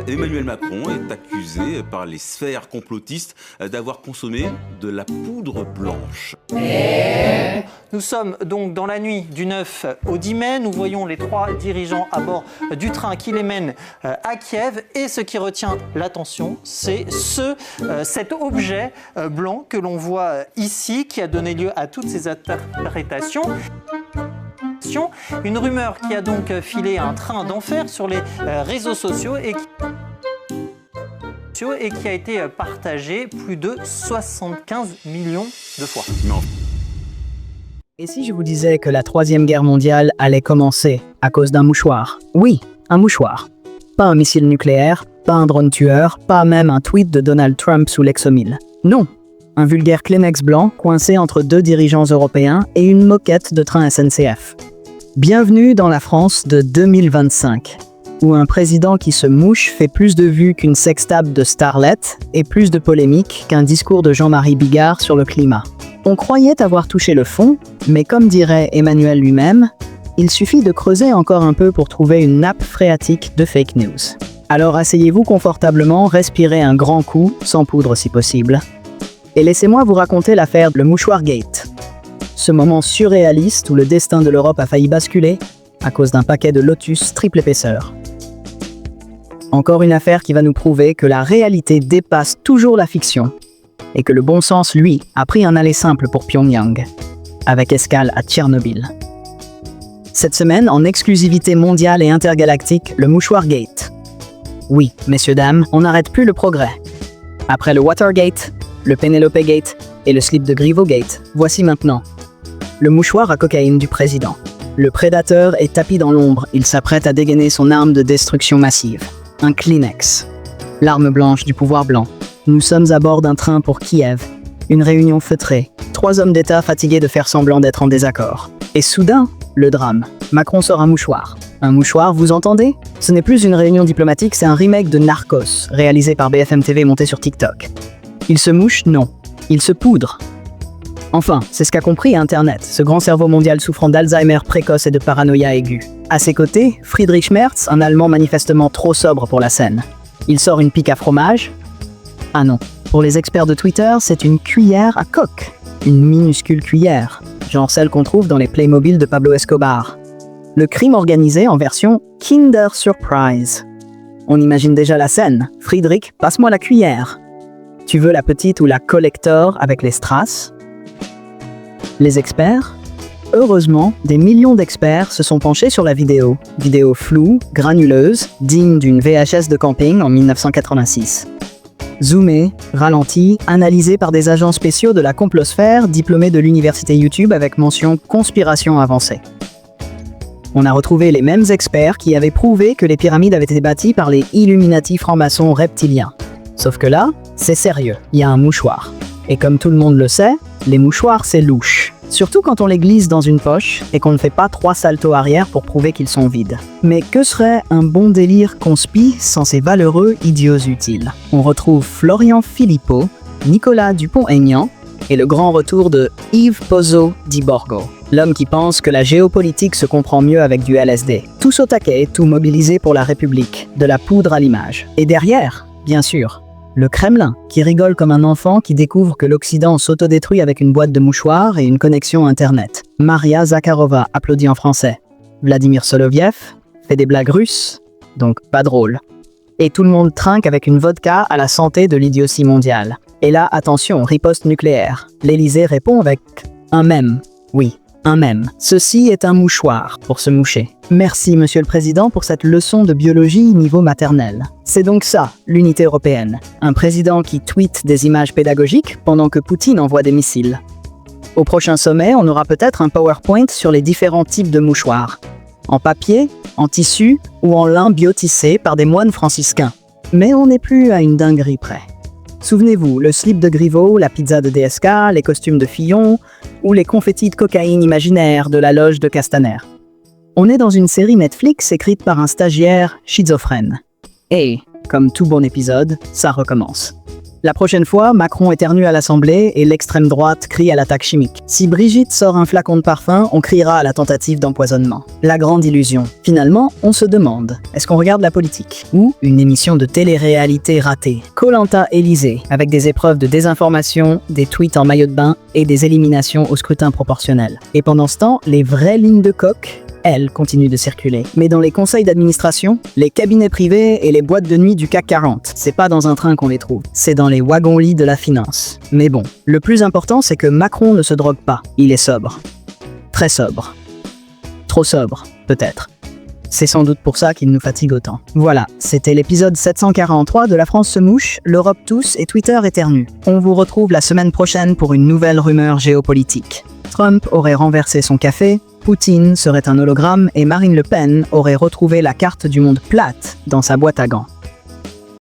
Emmanuel Macron est accusé par les sphères complotistes d'avoir consommé de la poudre blanche. Nous sommes donc dans la nuit du 9 au 10 mai. Nous voyons les 3 dirigeants à bord du train qui les mène à Kiev. Et ce qui retient l'attention, c'est cet objet blanc que l'on voit ici, qui a donné lieu à toutes ces interprétations. Une rumeur qui a donc filé un train d'enfer sur les réseaux sociaux et qui a été partagée plus de 75 millions de fois. Non. Et si je vous disais que la Troisième Guerre mondiale allait commencer à cause d'un mouchoir? Oui, un mouchoir. Pas un missile nucléaire, pas un drone tueur, pas même un tweet de Donald Trump sous l'Exomil. Non, un vulgaire Kleenex blanc coincé entre 2 dirigeants européens et une moquette de train SNCF. Bienvenue dans la France de 2025, où un président qui se mouche fait plus de vues qu'une sextape de Starlet et plus de polémiques qu'un discours de Jean-Marie Bigard sur le climat. On croyait avoir touché le fond, mais comme dirait Emmanuel lui-même, il suffit de creuser encore un peu pour trouver une nappe phréatique de fake news. Alors asseyez-vous confortablement, respirez un grand coup, sans poudre si possible, et laissez-moi vous raconter l'affaire Le Mouchoir Gate. Ce moment surréaliste où le destin de l'Europe a failli basculer à cause d'un paquet de Lotus triple épaisseur. Encore une affaire qui va nous prouver que la réalité dépasse toujours la fiction et que le bon sens, lui, a pris un aller simple pour Pyongyang, avec escale à Tchernobyl. Cette semaine, en exclusivité mondiale et intergalactique, le Mouchoir Gate. Oui, messieurs, dames, on n'arrête plus le progrès. Après le Watergate, le Penelope Gate et le slip de Griveaux Gate, voici maintenant le mouchoir à cocaïne du président. Le prédateur est tapi dans l'ombre, il s'apprête à dégainer son arme de destruction massive. Un Kleenex. L'arme blanche du pouvoir blanc. Nous sommes à bord d'un train pour Kiev. Une réunion feutrée. 3 hommes d'État fatigués de faire semblant d'être en désaccord. Et soudain, le drame. Macron sort un mouchoir. Un mouchoir, vous entendez? Ce n'est plus une réunion diplomatique, c'est un remake de Narcos, réalisé par BFM TV monté sur TikTok. Il se mouche? Non. Il se poudre. Enfin, c'est ce qu'a compris Internet, ce grand cerveau mondial souffrant d'Alzheimer précoce et de paranoïa aiguë. À ses côtés, Friedrich Merz, un Allemand manifestement trop sobre pour la scène. Il sort une pique à fromage? Ah non. Pour les experts de Twitter, c'est une cuillère à coque. Une minuscule cuillère, genre celle qu'on trouve dans les Playmobil de Pablo Escobar. Le crime organisé en version Kinder Surprise. On imagine déjà la scène. Friedrich, passe-moi la cuillère. Tu veux la petite ou la collector avec les strass? Les experts? Heureusement, des millions d'experts se sont penchés sur la vidéo. Vidéo floue, granuleuse, digne d'une VHS de camping en 1986. Zoomée, ralentie, analysée par des agents spéciaux de la complosphère diplômés de l'université YouTube avec mention conspiration avancée. On a retrouvé les mêmes experts qui avaient prouvé que les pyramides avaient été bâties par les Illuminati francs-maçons reptiliens. Sauf que là, c'est sérieux, il y a un mouchoir. Et comme tout le monde le sait, les mouchoirs c'est louche. Surtout quand on les glisse dans une poche et qu'on ne fait pas 3 saltos arrière pour prouver qu'ils sont vides. Mais que serait un bon délire conspi sans ces valeureux idiots utiles? On retrouve Florian Philippot, Nicolas Dupont-Aignan et le grand retour de Yves Pozzo di Borgo, l'homme qui pense que la géopolitique se comprend mieux avec du LSD. Tous au taquet, tout mobilisé pour la République, de la poudre à l'image. Et derrière, bien sûr, le Kremlin, qui rigole comme un enfant qui découvre que l'Occident s'autodétruit avec une boîte de mouchoirs et une connexion Internet. Maria Zakharova applaudit en français. Vladimir Soloviev fait des blagues russes, donc pas drôle. Et tout le monde trinque avec une vodka à la santé de l'idiotie mondiale. Et là, attention, riposte nucléaire. L'Élysée répond avec un mème. Oui, un mème. Ceci est un mouchoir pour se moucher. Merci, Monsieur le Président, pour cette leçon de biologie niveau maternel. C'est donc ça, l'unité européenne. Un président qui tweete des images pédagogiques pendant que Poutine envoie des missiles. Au prochain sommet, on aura peut-être un PowerPoint sur les différents types de mouchoirs. En papier, en tissu ou en lin biotissé par des moines franciscains. Mais on n'est plus à une dinguerie près. Souvenez-vous, le slip de Griveaux, la pizza de DSK, les costumes de Fillon ou les confettis de cocaïne imaginaires de la loge de Castaner. On est dans une série Netflix écrite par un stagiaire schizophrène. Et, comme tout bon épisode, ça recommence. La prochaine fois, Macron éternue à l'Assemblée et l'extrême droite crie à l'attaque chimique. Si Brigitte sort un flacon de parfum, on criera à la tentative d'empoisonnement. La grande illusion. Finalement, on se demande, est-ce qu'on regarde la politique? Ou une émission de télé-réalité ratée? Koh-Lanta Élysée, avec des épreuves de désinformation, des tweets en maillot de bain et des éliminations au scrutin proportionnel. Et pendant ce temps, les vraies lignes de coke, elles, continuent de circuler. Mais dans les conseils d'administration, les cabinets privés et les boîtes de nuit du CAC 40, c'est pas dans un train qu'on les trouve, c'est dans les wagons-lits de la finance. Mais bon, le plus important, c'est que Macron ne se drogue pas. Il est sobre. Très sobre. Trop sobre, peut-être. C'est sans doute pour ça qu'il nous fatigue autant. Voilà, c'était l'épisode 743 de La France se mouche, l'Europe tousse et Twitter éternue. On vous retrouve la semaine prochaine pour une nouvelle rumeur géopolitique. Trump aurait renversé son café, Poutine serait un hologramme et Marine Le Pen aurait retrouvé la carte du monde plate dans sa boîte à gants.